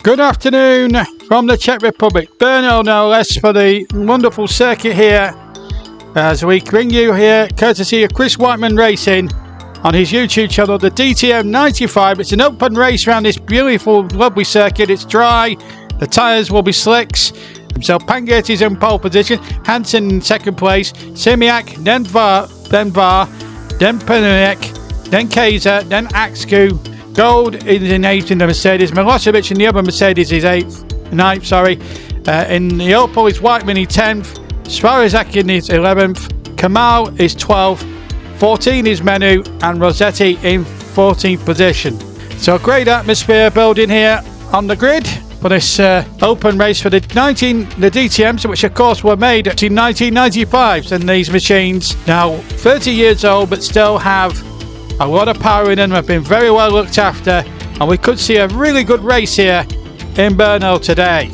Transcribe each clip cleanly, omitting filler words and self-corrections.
Good afternoon from the Czech Republic, BRNO no less, for the wonderful circuit here as we bring you here courtesy of Chris Whiteman Racing on his YouTube channel, the DTM 95. It's an open race around this beautiful, lovely circuit. It's dry, the tyres will be slicks. So Pangert is in pole position, Hansen in second place, Simiak, then Var, then Penek, then Kaiser, then Axcu. Gold is in 8th in the Mercedes. Milosevic in the other Mercedes is 9th, sorry. In the Opel is Whiteman in 10th. Svarazak is 11th. Kamal is 12th. 14 is Menu. And Rossetti in 14th position. So a great atmosphere building here on the grid for this open race for the DTMs, which of course were made in 1995. And these machines now 30 years old but still have a lot of power in them, have been very well looked after, and we could see a really good race here in BRNO today.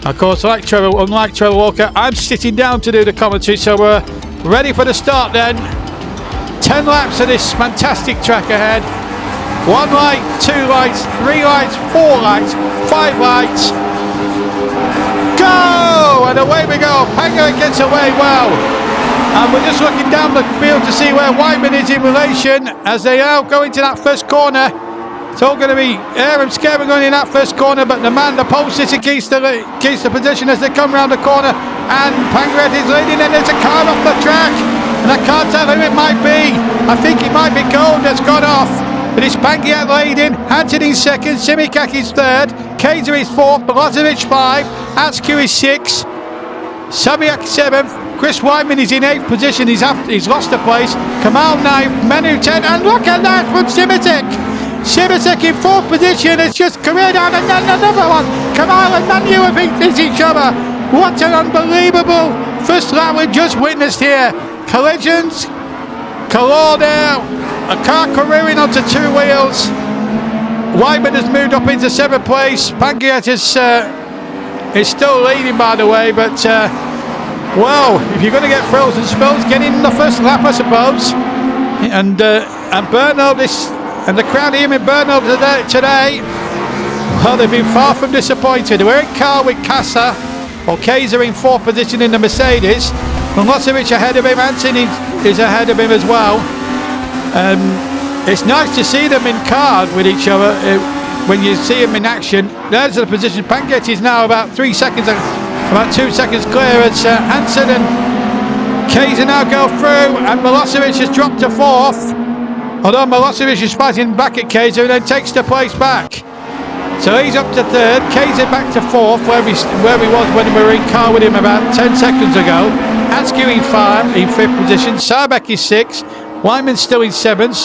Of course, unlike Trevor Walker, I'm sitting down to do the commentary, so we're ready for the start then. 10 laps of this fantastic track ahead. 1 light, 2 lights, 3 lights, 4 lights, 5 lights. Go! And away we go. Pango gets away well. And we're just looking down the field to see where Whiteman is in relation as they now go into that first corner. It's all going to be air and scare going in that first corner, but the pole sitter keeps the position as they come round the corner. And Pangret is leading, and there's a car off the track. And I can't tell who it might be. I think it might be Gold that's gone off. But it's Pangret leading, Hansen in second, Simikak is third, Kaiser is fourth, Milosevic 5, Axcu is 6, Sabiak 7th, Chris Whiteman is in 8th position, he's lost a place, Kamal 9th, Menu 10, and look at that from Simitek! Simitek in 4th position, it's just careered out, and then another one! Kamal and Menu have beaten each other! What an unbelievable first lap we've just witnessed here! Collisions, galore there, a car careering onto 2 wheels. Whiteman has moved up into 7th place. Pangiat is still leading, by the way, but well, if you're going to get frills and spills, get in the first lap, I suppose. And BRNO, and the crowd here in BRNO today, well, they've been far from disappointed. We're in car with Kasa, or Kaiser in 4th position in the Mercedes. Milosevic ahead of him, Hansen is ahead of him as well. It's nice to see them in cars with each other when you see them in action. There's the position. Panget is now about 2 seconds clear as Hansen and Kaiser now go through, and Milosevic has dropped to 4th. Although Milosevic is fighting back at Kaiser and then takes the place back. So he's up to 3rd, Kaiser back to 4th, where we was when we were in car with him about 10 seconds ago. Axcu in 5th position, Sabek is 6th, Wyman still in 7th,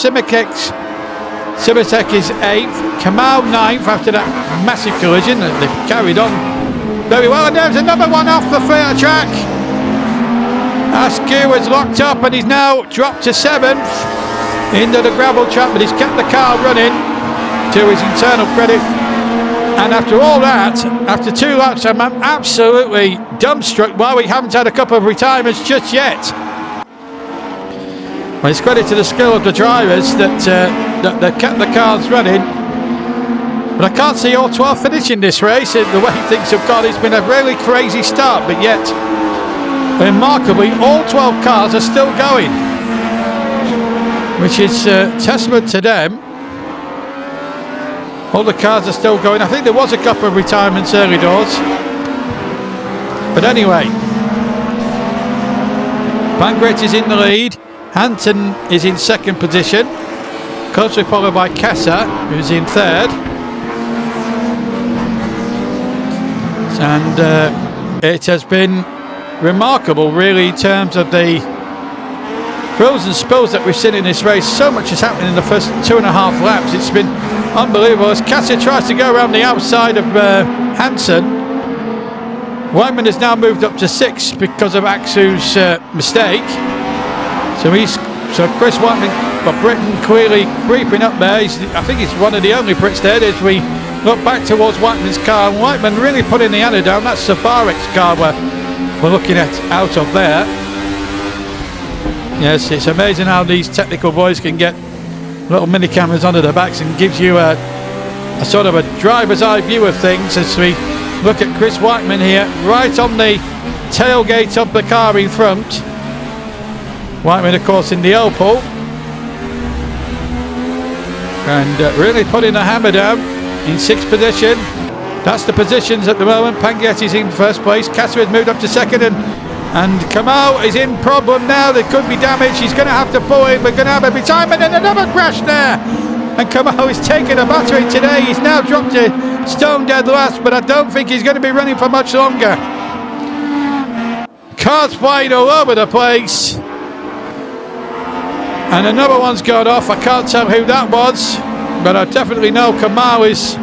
Simitek is 8th, Kamal 9th after that massive collision. They've carried on very well, and there's another one off the track. Axcu was locked up and he's now dropped to 7th into the gravel trap, but he's kept the car running to his internal credit. And after all that, after 2 laps, I'm absolutely dumbstruck why we haven't had a couple of retirements just yet. Well, it's credit to the skill of the drivers that kept the cars running. But I can't see all 12 finishing this race. The way things have gone, it's been a really crazy start, but yet, remarkably, all 12 cars are still going, which is testament to them. All the cars are still going. I think there was a couple of retirements early doors. But anyway, Pangret is in the lead. Hansen is in 2nd position. Closely followed by Kessa, who's in 3rd. And it has been remarkable, really, in terms of the thrills and spills that we've seen in this race. So much has happened in the first 2.5 laps. It's been unbelievable as Kassa tries to go around the outside of Hansen. Whiteman has now moved up to 6th because of Axcu's mistake. So Chris Whiteman, but Britain clearly creeping up there. I think he's one of the only Brits there as we look back towards Whiteman's car. And Whiteman really putting the hammer down. That's Safarek's car we're looking at out of there. Yes, it's amazing how these technical boys can get little mini cameras onto their backs and gives you a a sort of a driver's eye view of things as we look at Chris Whiteman here, right on the tailgate of the car in front. Whiteman, of course, in the Opel, and really putting the hammer down in 6th position. That's the positions at the moment. Pangetti's in 1st place. Kasser has moved up to 2nd, and Kamau is in problem now. There could be damage. He's going to have to pull in. We're going to have a retirement and another crash there. And Kamau is taking a battery today. He's now dropped to stone dead last, but I don't think he's going to be running for much longer. Cars flying all over the place. And another one's gone off. I can't tell who that was, but I definitely know Kamau is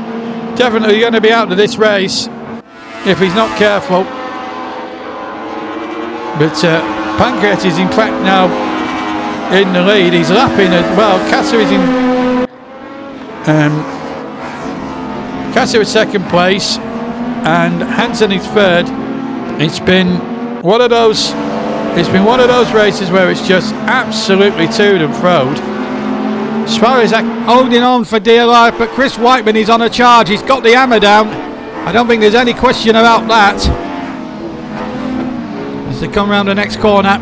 definitely going to be out of this race if he's not careful. But Pankrat is in fact now in the lead. He's lapping as well. Kasser is in Kasser is 2nd place and Hansen is 3rd. It's been one of those races where it's just absolutely toed and froed. As far as that, holding on for dear life, but Chris Whiteman is on a charge. He's got the hammer down. I don't think there's any question about that. As they come round the next corner,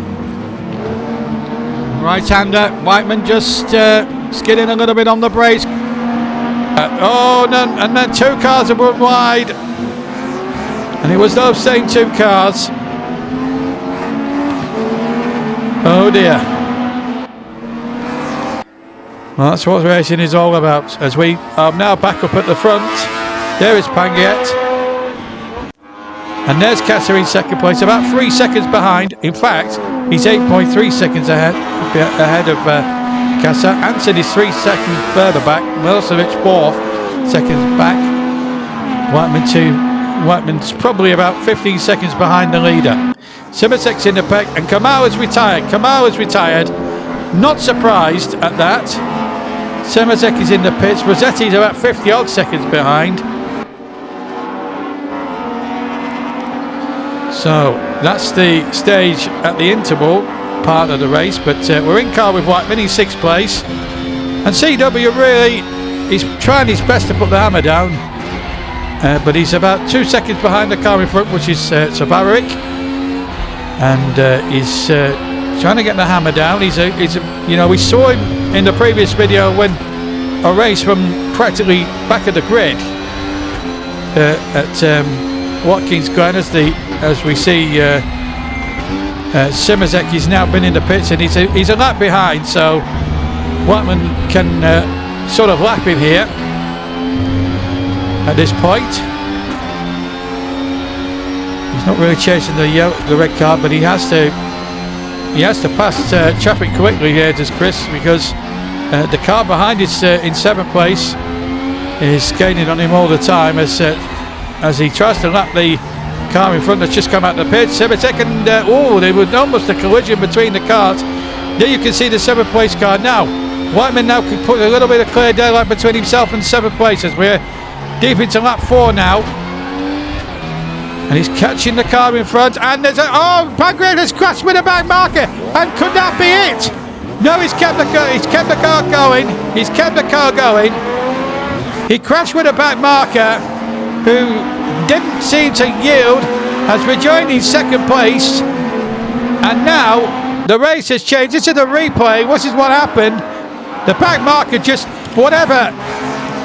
right-hander Whiteman just skidding a little bit on the brakes. Oh no! And then 2 cars have run wide, and it was those same 2 cars. Oh dear. Well, that's what racing is all about. As we are now back up at the front, there is Panget, and there's Kasser in 2nd place, about 3 seconds behind. In fact, he's 8.3 seconds ahead of Kasser. Hansen is 3 seconds further back. Milosevic 4 seconds back. Whiteman's probably about 15 seconds behind the leader. Simasek's in the pack, and Kamau has retired. Not surprised at that. Simasek is in the pits. Rossetti's about 50 odd seconds behind. So that's the stage at the interval part of the race, but we're in car with Whiteman in 6th place, and CW really is trying his best to put the hammer down, but he's about 2 seconds behind the car in front, which is Savaric, and he's trying to get the hammer down. He's you know, we saw him in the previous video when a race from practically back of the grid at Watkins Glen, as we see Simasek has now been in the pits, and he's a lap behind, so Whiteman can sort of lap him here at this point. He's not really chasing the red car, but he has to pass traffic quickly here, does Chris, because the car behind is in 7th place is gaining on him all the time as he tries to lap the car in front that's just come out of the pit. Simasek, and there was almost a collision between the cars. There you can see the 7th place car now. Whiteman now can put a little bit of clear daylight between himself and 7th place as we're deep into lap 4 now. And he's catching the car in front, and there's Pankrat has crashed with a back marker, and could that be it? No, he's kept the car going. He's kept the car going. He crashed with a back marker, who didn't seem to yield, has rejoined in 2nd place, and now the race has changed. This is the replay. This is what happened. The back marker just, whatever,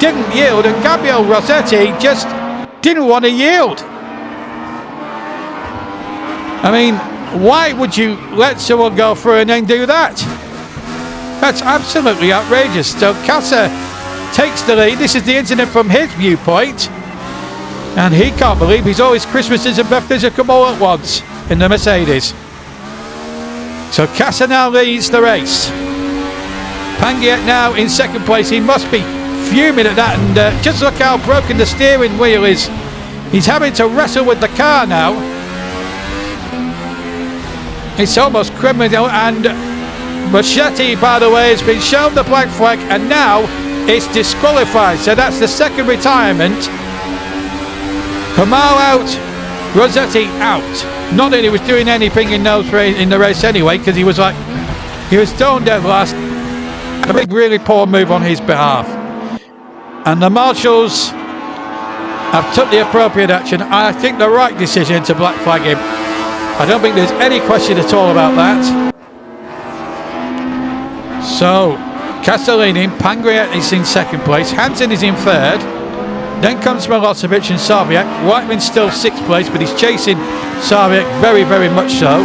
didn't yield, and Gabriel Rossetti just didn't want to yield. I mean, why would you let someone go through and then do that? That's absolutely outrageous. So Kasser takes the lead. This is the incident from his viewpoint, and he can't believe all his Christmases and birthdays have come all at once in the Mercedes. So Kasser now leads the race. Pangiet now in 2nd place. He must be fuming at that, and just look how broken the steering wheel is. He's having to wrestle with the car now. It's almost criminal, and Rossetti, by the way, has been shown the black flag, and now it's disqualified. So that's the 2nd retirement. Kamau out, Rossetti out. Not that he was doing anything in the race anyway, because he was stone dead last. A big, really poor move on his behalf. And the marshals have took the appropriate action. I think the right decision to black flag him. I don't think there's any question at all about that. So, Castellini, Pangrea is in second place. Hansen is in third. Then comes Milosevic and Sarviak. Whiteman's still sixth place, but he's chasing Sarviak very, very much so.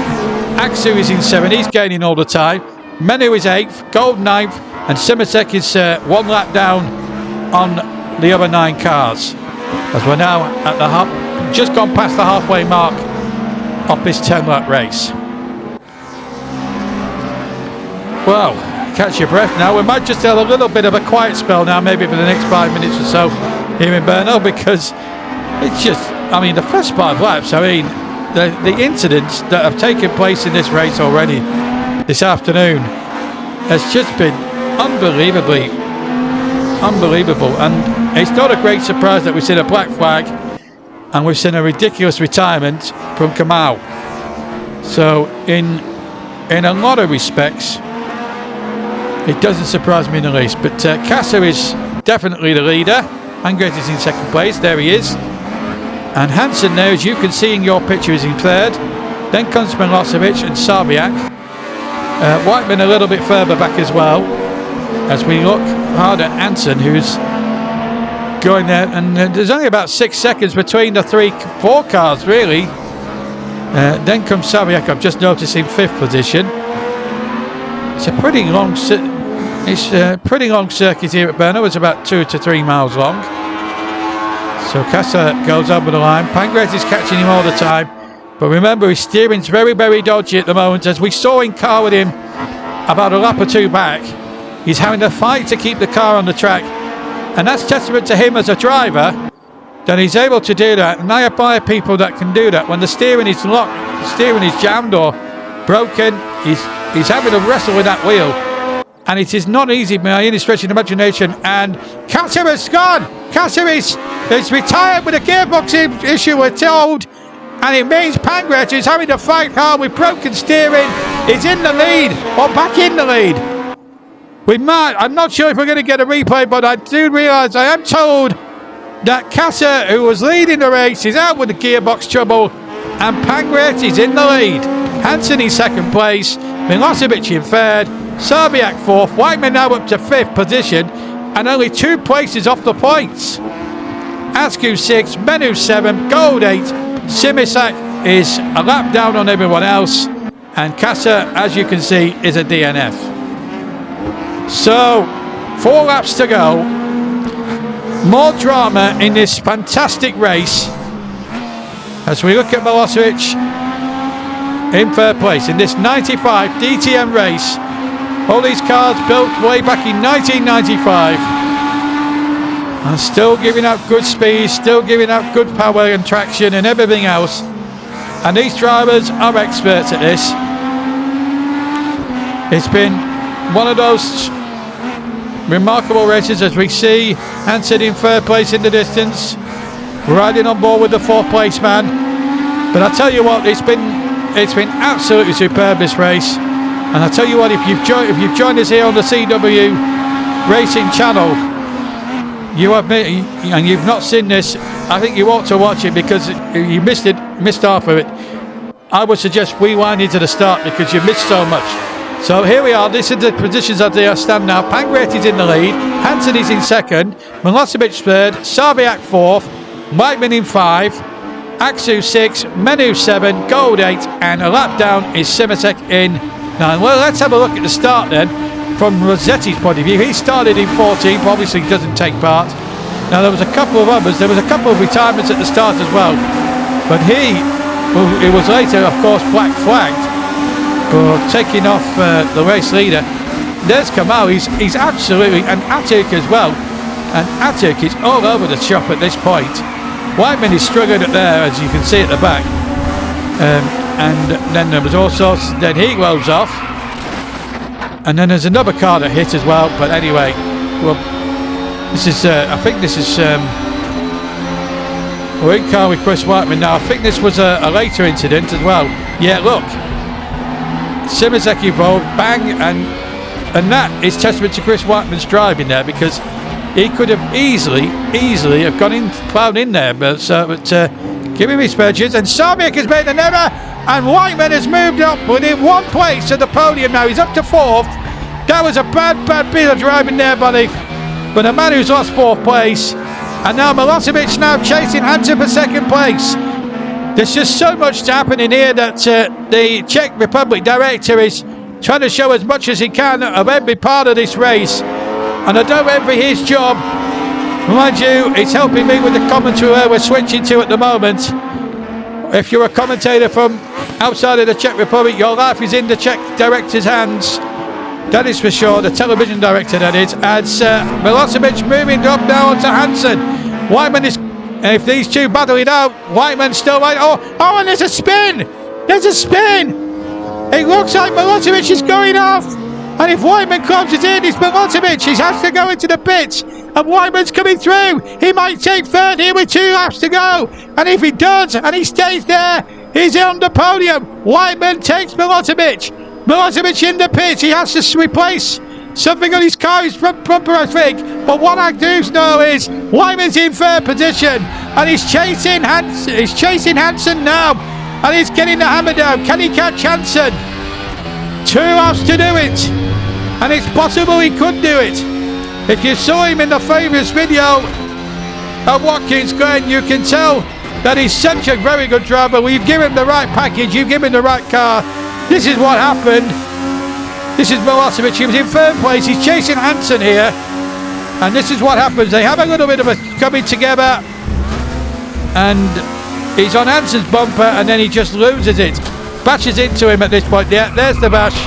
Aksu is in seventh. He's gaining all the time. Menu is eighth. Gold ninth. And Simasek is one lap down on the other 9 cars. As we're now at the just gone past the halfway mark of this 10-lap race. Well, catch your breath now. We might just have a little bit of a quiet spell now, maybe for the next 5 minutes or so here in BRNO, because it's just, I mean, the first 5 laps, I mean, the incidents that have taken place in this race already this afternoon has just been unbelievable, and it's not a great surprise that we've seen a black flag and we've seen a ridiculous retirement from Kamau. So in a lot of respects it doesn't surprise me in the least, but Kassa is definitely the leader. Angret is in second place, there he is, and Hansen there, as you can see in your picture, is in third. Then comes Milosevic and Sarviak. Whiteman a little bit further back as well, as we look hard at Hansen, who's going there, and there's only about 6 seconds between the 4 cars really. Then comes Sarviak, I've just noticed, in 5th position. It's a pretty long circuit here at BRNO. It's about 2 to 3 miles long. So Kassa goes over the line. Pangret is catching him all the time, but remember, his steering's very, very dodgy at the moment, as we saw in car with him about a lap or 2 back. He's having to fight to keep the car on the track, and that's testament to him as a driver, that he's able to do that. And I admire people that can do that. When the steering is locked, the steering is jammed or broken, he's having to wrestle with that wheel, and it is not easy by any stretch of the imagination. And Kassa has gone. Kassa is retired with a gearbox issue, we're told, and it means Pangret is having to fight hard with broken steering. He's in the lead, or back in the lead. I'm not sure if we're going to get a replay, but I do realise, I am told that Kassa, who was leading the race, is out with the gearbox trouble, and Pangret is in the lead. Hansen in second place, Milosevic in third, Sarviak fourth, Whiteman now up to 5th position, and only 2 places off the points. Askew 6, Menu 7, Gold 8, Simasek is a lap down on everyone else, and Kassa, as you can see, is a DNF. So, 4 laps to go. More drama in this fantastic race, as we look at Milosevic in third place in this 95 DTM race. All these cars built way back in 1995, and still giving out good speed, still giving out good power and traction and everything else. And these drivers are experts at this. It's been one of those remarkable races, as we see Hansen in third place in the distance, riding on board with the 4th place man. But I tell you what, it's been absolutely superb, this race. And I tell you what, if you've joined us here on the CW Racing channel, and you've not seen this, I think you ought to watch it, because you missed half of it. I would suggest rewinding to the start, because you missed so much. So here we are. This is the positions as they stand now. Pangret is in the lead. Hansen is in second. Milosevic third. Sarviak 4th. Whiteman in 5. Aksu 6. Menu 7. Gold 8. And a lap down is Simasek in 9. Well, let's have a look at the start then, from Rossetti's point of view. He started in 14th. Obviously, he doesn't take part. Now, there was a couple of others. There was a couple of retirements at the start as well. But it was later, of course, black flagged for taking off the race leader. There's Kamau, he's absolutely, and Atik as well, and Atik is all over the shop at this point. Whiteman is struggling at there, as you can see at the back, and then there was also, then he rolls off, and then there's another car that hit as well. But anyway, well, this is I think this is we're in car with Chris Whiteman now. I think this was a later incident as well. Yeah, look, Simasek involved, bang, and that is testament to Chris Whiteman's driving there, because he could have easily have gone in, found in there. But give him his purchase. And Sarbiak has made an error, and Whiteman has moved up within 1 place to the podium now. He's up to 4th. That was a bad bit of driving there by the man who's lost 4th place. And now Milosevic now chasing Hansen for 2nd place. There's just so much happening here that the Czech Republic director is trying to show as much as he can of every part of this race. And I don't envy his job. Mind you, it's helping me with the commentary where we're switching to at the moment. If you're a commentator from outside of the Czech Republic, your life is in the Czech director's hands. That is for sure, the television director that is. As Milosevic moving up now onto Hansen. Whiteman is, if these two battle it out, Whiteman's still right. Oh, and there's a spin! There's a spin! It looks like Milosevic is going off. And if Whiteman closes in, it's Milosevic. He has to go into the pits. And Whiteman's coming through. He might take 3rd here with 2 laps to go. And if he does, and he stays there, he's on the podium. Whiteman takes Milosevic. Milosevic in the pits. He has to replace something on his car, his front bumper, I think. But what I do know is Whiteman's in 3rd position. And he's chasing Hansen now. And he's getting the hammer down. Can he catch Hansen? 2 laps to do it. And it's possible he could do it. If you saw him in the previous video of Watkins, Glenn, you can tell that he's such a very good driver. We've given him the right package, you've given him the right car. This is what happened. This is Milosevic. He was in 3rd place. He's chasing Hansen here. And this is what happens. They have a little bit of a coming together. And he's on Hansen's bumper and then he just loses it. Bashes into him at this point. Yeah, there's the bash.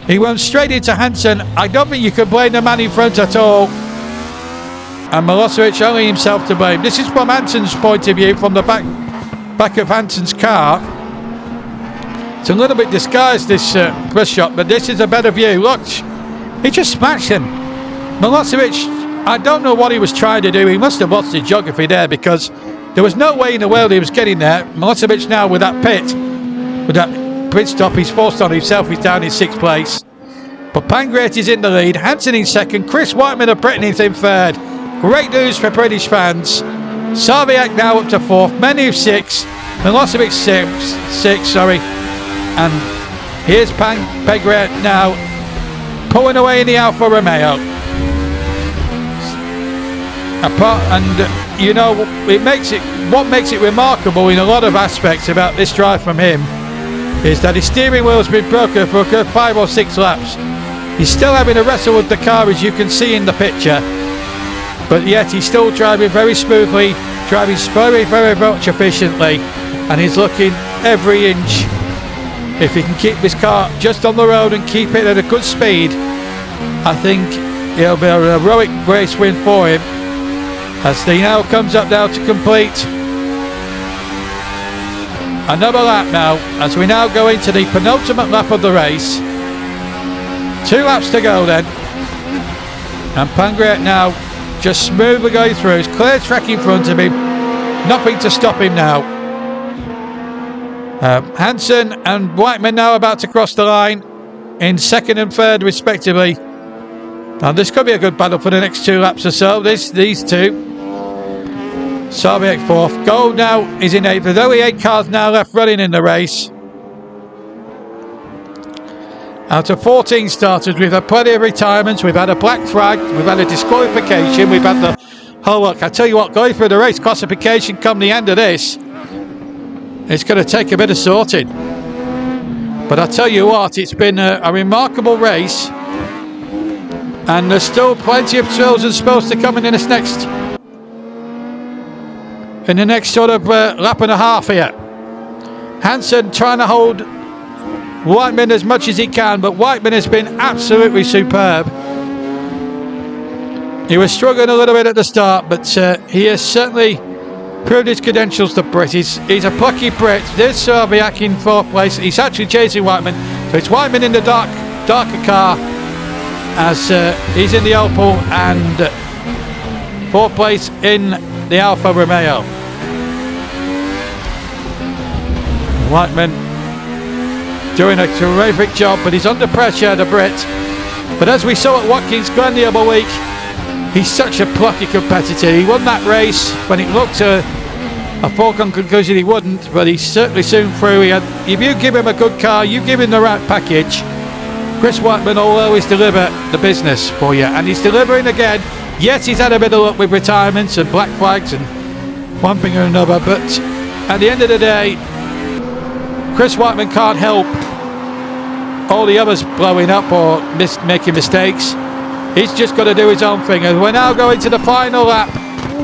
He went straight into Hansen. I don't think you can blame the man in front at all. And Milosevic only himself to blame. This is from Hansen's point of view, from the back of Hansen's car. It's a little bit disguised, this press shot, but this is a better view. Look, he just smashed him. Milosevic, I don't know what he was trying to do. He must have lost his geography there, because there was no way in the world he was getting there. Milosevic now with that pit stop, he's forced on himself. He's down in 6th place. But Pangret is in the lead. Hansen in 2nd. Chris Whiteman of Britain is in 3rd. Great news for British fans. Sarbiak now up to 4th. Menu 6. Milosevic 6, sorry. And here's Pangret now pulling away in the Alfa Romeo. And you know, what makes it remarkable in a lot of aspects about this drive from him is that his steering wheel's been broken for a good 5 or 6 laps. He's still having a wrestle with the car, as you can see in the picture, but yet he's still driving very smoothly, driving very much efficiently, and he's looking every inch. If he can keep his car just on the road and keep it at a good speed, I think it'll be a heroic race win for him, as he now comes up now to complete another lap now, as we now go into the penultimate lap of the race. 2 laps to go then. And Pangret now just smoothly going through. It's clear track in front of him. Nothing to stop him now. Hansen and Whiteman now about to cross the line in 2nd and 3rd respectively. Now this could be a good battle for the next 2 laps or so. These two. Sarbiak 4th. Gold now is in 8th. There's only 8 cars now left running in the race. Out of 14 starters, we've had plenty of retirements. We've had a black flag. We've had a disqualification. We've had the whole look. I tell you what, going through the race classification come the end of this, it's going to take a bit of sorting. But I tell you what, it's been a remarkable race. And there's still plenty of thrills and spills to come in this next sort of lap and a half here. Hansen trying to hold Whiteman as much as he can, but Whiteman has been absolutely superb. He was struggling a little bit at the start, but he has certainly proved his credentials to Brit. He's a plucky Brit. There's Sarbiak in 4th place. He's actually chasing Whiteman, so it's Whiteman in the darker car, as he's in the Opel, and 4th place in the Alfa Romeo. Whiteman doing a terrific job, but he's under pressure, the Brit. But as we saw at Watkins Glen the other week, He's such a plucky competitor. He won that race when it looked a foregone conclusion he wouldn't, but he's certainly soon through. If you give him a good car, you give him the right package, Chris Whiteman will always deliver the business for you, and he's delivering again. Yes, he's had a bit of luck with retirements and black flags and one thing or another, but at the end of the day, Chris Whiteman can't help all the others blowing up or making mistakes. He's just got to do his own thing, and we're now going to the final lap.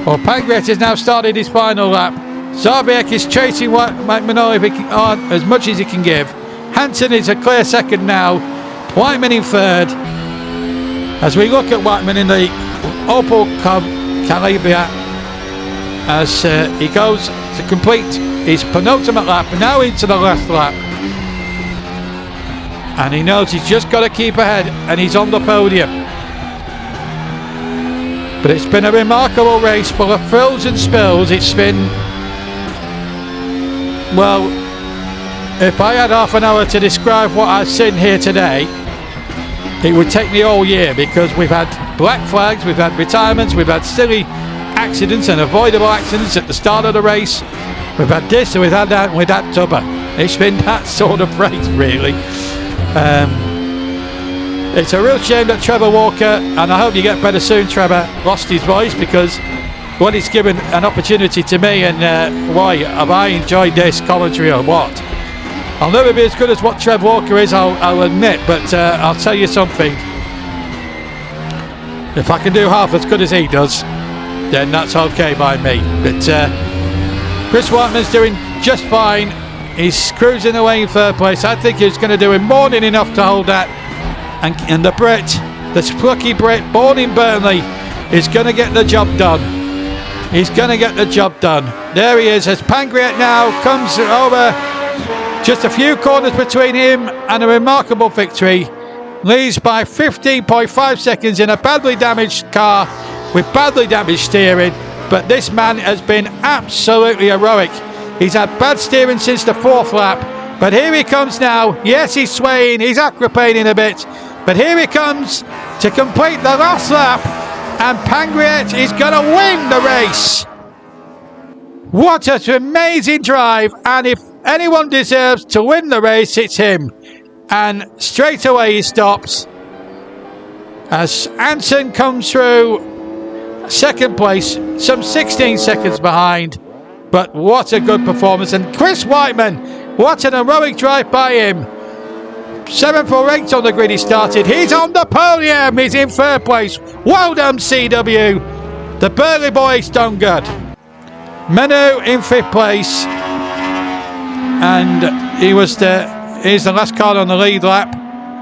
Well, Pangret has now started his final lap. Zarbiak is chasing Whiteman on as much as he can give. Hansen is a clear second now. Whiteman in third. As we look at Whiteman in the Opel Calibre, as he goes to complete his penultimate lap, and now into the last lap. And he knows he's just got to keep ahead, and he's on the podium. But it's been a remarkable race full of thrills and spills. It's been, well, if I had half an hour to describe what I've seen here today, it would take me all year, because we've had black flags, we've had retirements, we've had silly accidents and avoidable accidents at the start of the race. We've had this and we've had that and we've had Tubber. It's been that sort of race, really. It's a real shame that Trevor Walker, and I hope you get better soon, Trevor, lost his voice, because well, he's given an opportunity to me, and why have I enjoyed this commentary or what? I'll never be as good as what Trev Walker is, I'll admit, but I'll tell you something. If I can do half as good as he does, then that's okay by me. But Chris Whiteman's doing just fine. He's cruising away in third place. I think he's going to do him more than enough to hold that. And the Brit, this plucky Brit, born in Burnley, is going to get the job done. He's going to get the job done. There he is, as Pangriat now comes over. Just a few corners between him and a remarkable victory. Leads by 15.5 seconds in a badly damaged car with badly damaged steering. But this man has been absolutely heroic. He's had bad steering since the fourth lap. But here he comes now. Yes, he's swaying, he's aquaplaning a bit. But here he comes to complete the last lap. And Pangriat is going to win the race. What an amazing drive. And if anyone deserves to win the race, it's him. And straight away he stops. As Hansen comes through second place, some 16 seconds behind. But what a good performance. And Chris Whiteman, what an heroic drive by him. 7th or 8th on the grid he started. He's on the podium. He's in third place. Well done, CW. The Burley boy's done good. Menu in 5th place. And he's the last car on the lead lap.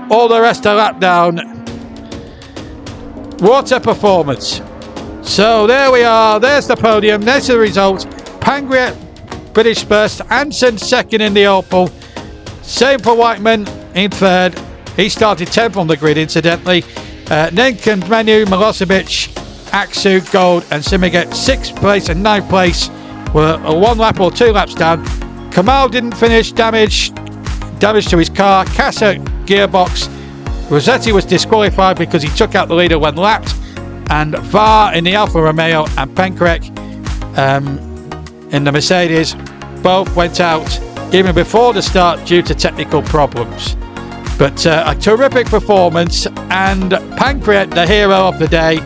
All the rest are lap down. What a performance. So there we are. There's the podium. There's the result. Pangriat British first. Hansen second in the Opel. Same for Whiteman in third. He started 10th on the grid, incidentally. Nenken, Menu, Milosevic, Aksu, Gold, and Simiget 6th place and 9th place were a 1 lap or 2 laps down. Kamal didn't finish, damage to his car. Casa gearbox. Rossetti was disqualified because he took out the leader when lapped. And Var in the Alfa Romeo and Penkrek in the Mercedes both went out even before the start due to technical problems. But a terrific performance, and Pangriat, the hero of the day.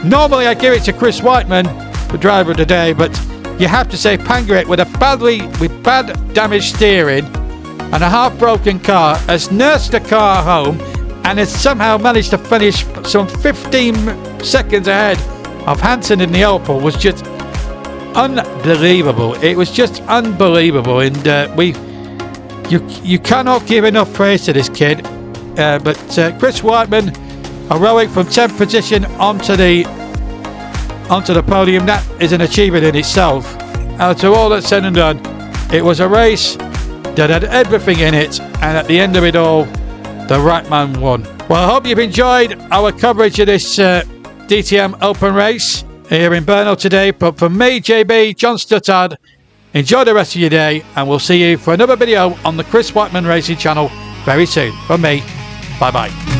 Normally I give it to Chris Whiteman, the driver of the day, but you have to say Pangriat with bad damaged steering and a half-broken car has nursed the car home and has somehow managed to finish some 15 seconds ahead of Hansen in the Opel. Was just unbelievable. It was just unbelievable, and you cannot give enough praise to this kid. But Chris Whiteman, heroic from 10th position onto the podium. That is an achievement in itself. To all that's said and done, it was a race that had everything in it, and at the end of it all, the right man won. Well, I hope you've enjoyed our coverage of this DTM Open race here in Brno today. But from me, JB, John Stuttard, enjoy the rest of your day, and we'll see you for another video on the Chris Whiteman Racing channel very soon. From me, bye-bye.